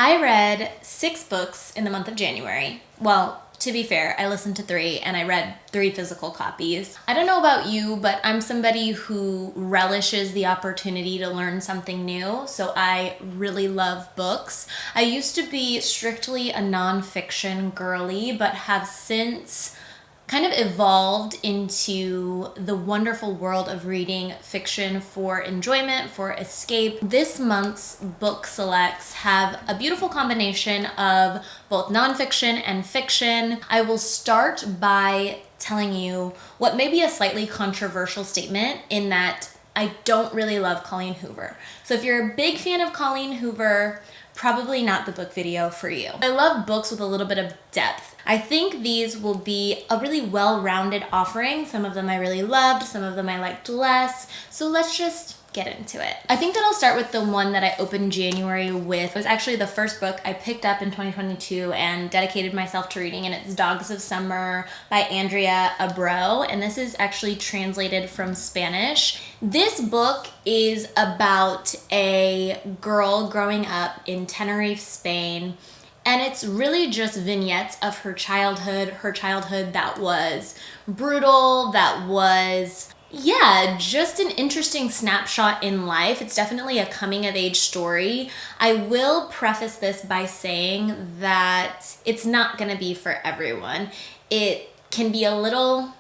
I read 6 books in the month of January. Well, to be fair, I listened to 3 and I read 3 physical copies. I don't know about you, but I'm somebody who relishes the opportunity to learn something new, so I really love books. I used to be strictly a nonfiction girly, but have since kind of evolved into the wonderful world of reading fiction for enjoyment, for escape. This month's book selects have a beautiful combination of both nonfiction and fiction. I will start by telling you what may be a slightly controversial statement in that I don't really love Colleen Hoover. So if you're a big fan of Colleen Hoover, probably not the book video for you. I love books with a little bit of depth. I think these will be a really well-rounded offering. Some of them I really loved, some of them I liked less. So let's just get into it. I think that I'll start with the one that I opened January with. It was actually the first book I picked up in 2022 and dedicated myself to reading, and it's Dogs of Summer by ANDREA ABREU, and this is actually translated from Spanish. This book is about a girl growing up in Tenerife, Spain, and it's really just vignettes of her childhood that was brutal, that was just an interesting snapshot in life. It's definitely a coming of age story. I will preface this by saying that it's not gonna be for everyone. It can be a lot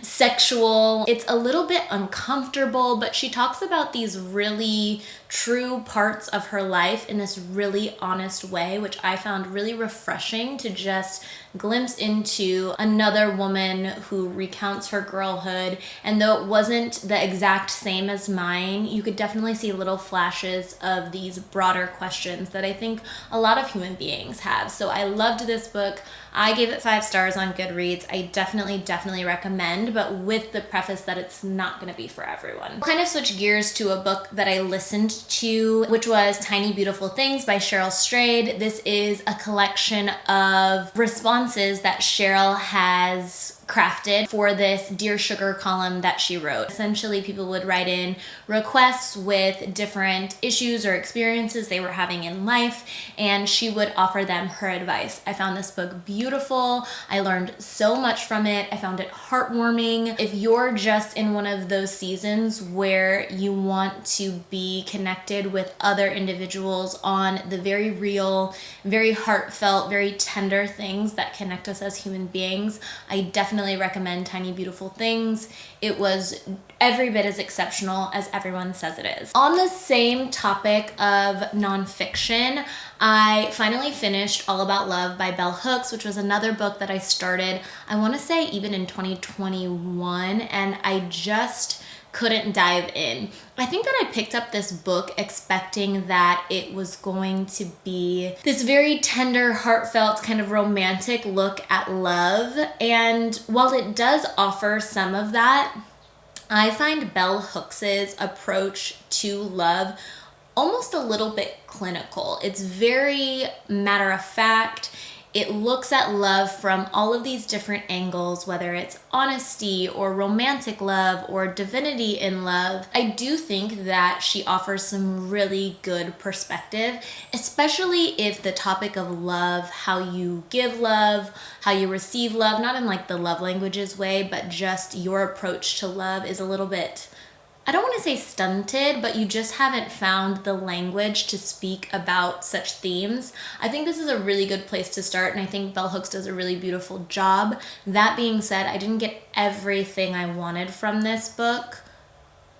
sexual. It's a little bit uncomfortable, but she talks about these really true parts of her life in this really honest way, which I found really refreshing to just glimpse into another woman who recounts her girlhood. And though it wasn't the exact same as mine, you could definitely see little flashes of these broader questions that I think a lot of human beings have. So I loved this book. I gave it 5 stars on Goodreads. I definitely recommend, but with the preface that it's not gonna be for everyone. I'll kind of switch gears to a book that I listened to, which was Tiny Beautiful Things by Cheryl Strayed. This is a collection of responses that Cheryl has crafted for this Dear Sugar column that she wrote. Essentially, people would write in requests with different issues or experiences they were having in life, and she would offer them her advice. I found this book beautiful. I learned so much from it. I found it heartwarming. If you're just in one of those seasons where you want to be connected with other individuals on the very real, very heartfelt, very tender things that connect us as human beings, I definitely recommend Tiny Beautiful Things. It was every bit as exceptional as everyone says it is. On the same topic of nonfiction, I finally finished All About Love by Bell Hooks, which was another book that I started, I want to say even in 2021, and I just couldn't dive in. I think that I picked up this book expecting that it was going to be this very tender, heartfelt, kind of romantic look at love. And while it does offer some of that, I find Bell Hooks's approach to love almost a little bit clinical. It's very matter of fact. It looks at love from all of these different angles, whether it's honesty or romantic love or divinity in love. I do think that she offers some really good perspective, especially if the topic of love, how you give love, how you receive love, not in like the love languages way, but just your approach to love is a little bit, I don't want to say stunted, but you just haven't found the language to speak about such themes. I think this is a really good place to start, and I think Bell Hooks does a really beautiful job. That being said, I didn't get everything I wanted from this book,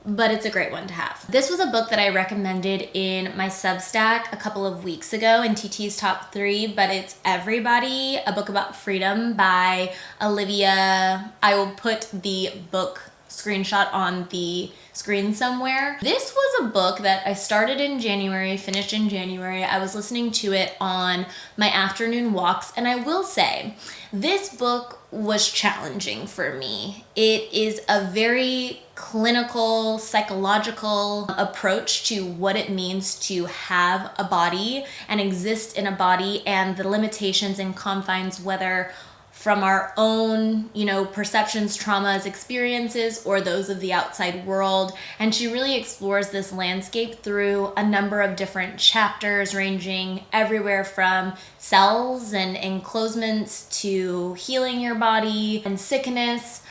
but it's a great one to have. This was a book that I recommended in my Substack a couple of weeks ago in TT's Top 3, but it's Everybody, a book about freedom by Olivia. I will put the book screenshot on the screen somewhere. This was a book that I started in January, finished in January. I was listening to it on my afternoon walks, and I will say, this book was challenging for me. It is a very clinical, psychological approach to what it means to have a body and exist in a body, and the limitations and confines, whether from our own, perceptions, traumas, experiences, or those of the outside world. And she really explores this landscape through a number of different chapters, ranging everywhere from cells and enclosements to healing your body and sickness.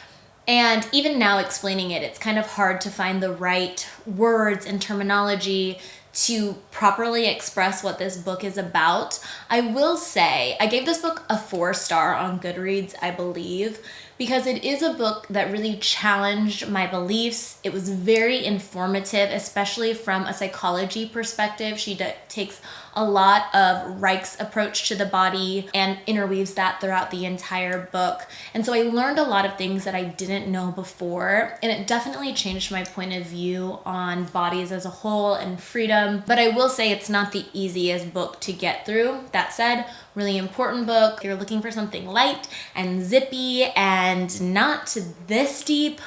And even now explaining it, it's kind of hard to find the right words and terminology to properly express what this book is about. I will say, I gave this book a 4-star on Goodreads, I believe, because it is a book that really challenged my beliefs. It was very informative, especially from a psychology perspective. She takes a lot of Reich's approach to the body and interweaves that throughout the entire book. And so I learned a lot of things that I didn't know before, and it definitely changed my point of view on bodies as a whole and freedom. But I will say it's not the easiest book to get through. That said, really important book. If you're looking for something light and zippy and not this deep,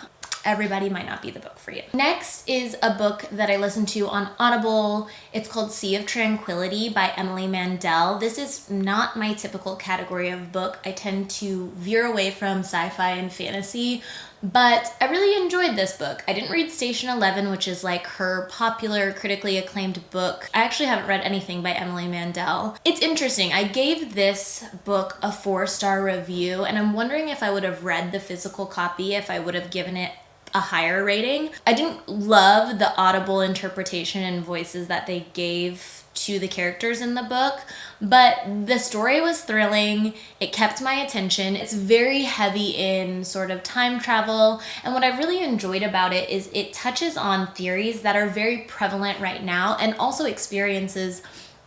Everybody might not be the book for you. Next is a book that I listened to on Audible. It's called Sea of Tranquility by Emily Mandel. This is not my typical category of book. I tend to veer away from sci-fi and fantasy, but I really enjoyed this book. I didn't read Station 11, which is like her popular, critically acclaimed book. I actually haven't read anything by Emily Mandel. It's interesting. I gave this book a 4-star review, and I'm wondering if I would have read the physical copy, if I would have given it a higher rating. I didn't love the audible interpretation and voices that they gave to the characters in the book, but the story was thrilling. It kept my attention. It's very heavy in sort of time travel, and what I really enjoyed about it is it touches on theories that are very prevalent right now and also experiences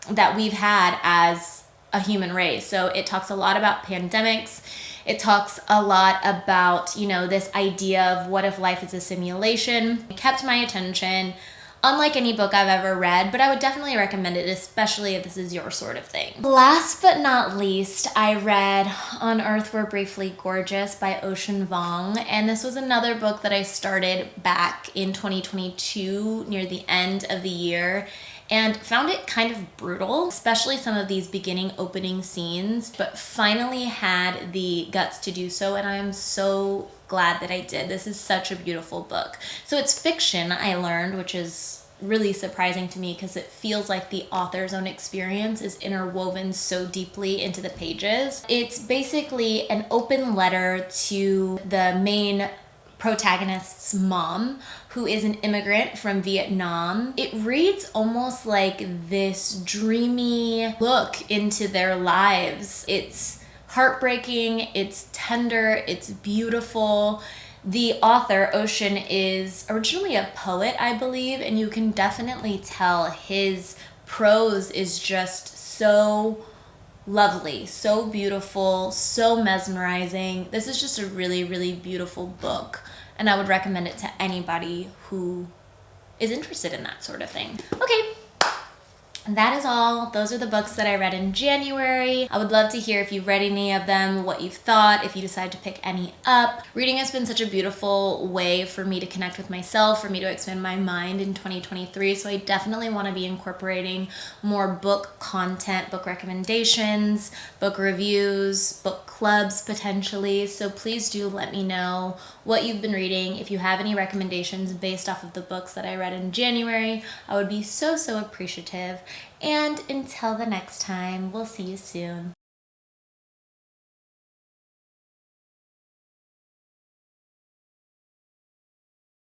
that we've had as a human race. So it talks a lot about pandemics. It talks a lot about, this idea of what if life is a simulation. It kept my attention, unlike any book I've ever read, but I would definitely recommend it, especially if this is your sort of thing. Last but not least, I read On Earth We're Briefly Gorgeous by Ocean Vuong, and this was another book that I started back in 2022 near the end of the year, and found it kind of brutal, especially some of these beginning opening scenes, but finally had the guts to do so, and I am so glad that I did. This is such a beautiful book. So it's fiction, I learned, which is really surprising to me because it feels like the author's own experience is interwoven so deeply into the pages. It's basically an open letter to the main protagonist's mom, who is an immigrant from Vietnam. It reads almost like this dreamy look into their lives. It's heartbreaking, it's tender, it's beautiful. The author, Ocean, is originally a poet, I believe, and you can definitely tell his prose is just so lovely, so beautiful, so mesmerizing. This is just a really, really beautiful book, and I would recommend it to anybody who is interested in that sort of thing. Okay, that is all. Those are the books that I read in January. I would love to hear if you've read any of them, what you've thought, if you decide to pick any up. Reading has been such a beautiful way for me to connect with myself, for me to expand my mind in 2023, so I definitely want to be incorporating more book content, book recommendations, book reviews, book clubs potentially, so please do let me know what you've been reading. If you have any recommendations based off of the books that I read in January, I would be so, so appreciative. And until the next time, we'll see you soon.